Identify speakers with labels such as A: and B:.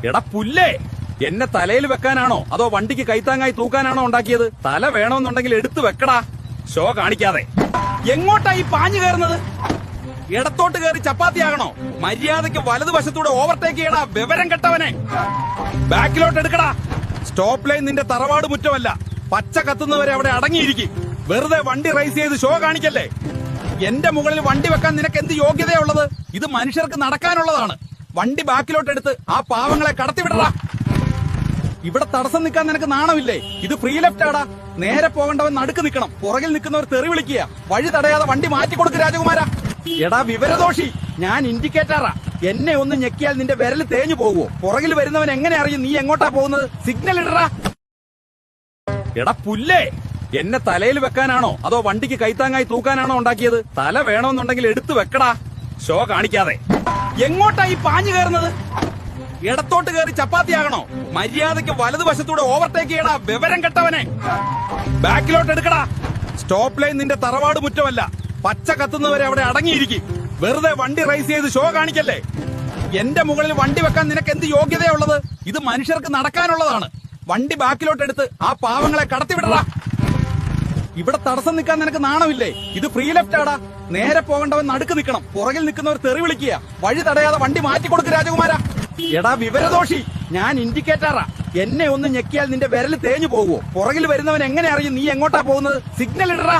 A: എടാ പുല്ലേ, എന്നെ തലയിൽ വെക്കാനാണോ അതോ വണ്ടിക്ക് കൈത്താങ്ങായി തൂക്കാനാണോ ഉണ്ടാക്കിയത്? തല വേണമെന്നുണ്ടെങ്കിൽ എടുത്തു വെക്കടാ, ഷോ കാണിക്കാതെ. എങ്ങോട്ടാ ഈ പാഞ്ഞു കയറുന്നത്? ഇടത്തോട്ട് കയറി ചപ്പാത്തിയാകണോ? മര്യാദയ്ക്ക് വലതുവശത്തൂടെ ഓവർടേക്ക് ചെയ്യടാ, വിവരം കെട്ടവനെ. ബാക്കിലോട്ട് എടുക്കടാ. സ്റ്റോപ്പ് ലൈൻ നിന്റെ തറവാട് മുറ്റമല്ല. പച്ച കത്തുന്നവരെ അവിടെ അടങ്ങിയിരിക്കും. വെറുതെ വണ്ടി റൈസ് ചെയ്ത് ഷോ കാണിക്കല്ലേ. എന്റെ മുകളിൽ വണ്ടി വെക്കാൻ നിനക്ക് എന്ത് യോഗ്യതയുള്ളത്? ഇത് മനുഷ്യർക്ക് നടക്കാനുള്ളതാണ്. വണ്ടി ബാക്കിലോട്ടെടുത്ത് ആ പാവങ്ങളെ കടത്തിവിടടാ. ഇവിടെ തടസ്സം നിൽക്കാൻ നിനക്ക് നാണമില്ലേ? ഇത് ഫ്രീ ലെഫ്റ്റ് ആടാ. നേരെ പോകേണ്ടവൻ നടുക്ക് നിൽക്കണം. പുറകിൽ നിൽക്കുന്നവർ തെറി വിളിക്കുക. വഴി തടയാതെ വണ്ടി മാറ്റിക്കൊടുക്ക് രാജകുമാര. എടാ വിവരദോഷി, ഞാൻ ഇൻഡിക്കേറ്ററാ. എന്നെ ഒന്ന് ഞെക്കിയാൽ നിന്റെ വിരൽ തേഞ്ഞു പോകുമോ? പുറകിൽ വരുന്നവൻ എങ്ങനെ അറിയും നീ എങ്ങോട്ടാ പോകുന്നത്? സിഗ്നൽ ഇടറാ. എടാ പുല്ലേ, എന്നെ തലയിൽ വെക്കാനാണോ അതോ വണ്ടിക്ക് കൈത്താങ്ങായി തൂക്കാനാണോ ഉണ്ടാക്കിയത്? തല വേണമെന്നുണ്ടെങ്കിൽ എടുത്തു വെക്കടാ, ഷോ കാണിക്കാതെ. എങ്ങോട്ടാ ഈ പാഞ്ഞു കയറുന്നത്? ഇടത്തോട്ട് കയറി ചപ്പാത്തിയാകണോ? മര്യാദയ്ക്ക് വലതുവശത്തൂടെ ഓവർടേക്ക് ചെയ്യടാ, വിവരം കെട്ടവനെ. ബാക്കിലോട്ട് എടുക്കടാ. സ്റ്റോപ്പ് ലൈൻ നിന്റെ തറവാട് മുറ്റമല്ല. പച്ച കത്തുന്നവരെ അവിടെ അടങ്ങിയിരിക്കും. വെറുതെ വണ്ടി റൈസ് ചെയ്ത് ഷോ കാണിക്കല്ലേ. എന്റെ മുകളിൽ വണ്ടി വെക്കാൻ നിനക്ക് എന്ത് യോഗ്യതയുള്ളത്? ഇത് മനുഷ്യർക്ക് നടക്കാനുള്ളതാണ്. വണ്ടി ബാക്കിലോട്ടെടുത്ത് ആ പാവങ്ങളെ കടത്തിവിടടാ. ഇവിടെ തടസ്സം നിൽക്കാൻ നിനക്ക് നാണമില്ലേ? ഇത് ഫ്രീ ലെഫ്റ്റ് ആടാ. നേരെ പോകേണ്ടവൻ നടുക്ക് നിൽക്കണം. പുറകിൽ നിൽക്കുന്നവർ തെറി വിളിക്കുക. വഴി തടയാതെ വണ്ടി മാറ്റിക്കൊടുക്ക് രാജകുമാര. എടാ വിവരദോഷി, ഞാൻ ഇൻഡിക്കേറ്ററാ. എന്നെ ഒന്ന് ഞെക്കിയാൽ നിന്റെ വിരൽ തേഞ്ഞു പോകുമോ? പുറകിൽ വരുന്നവൻ എങ്ങനെ അറിയും നീ എങ്ങോട്ടാ പോകുന്നത്? സിഗ്നൽ ഇടറാ.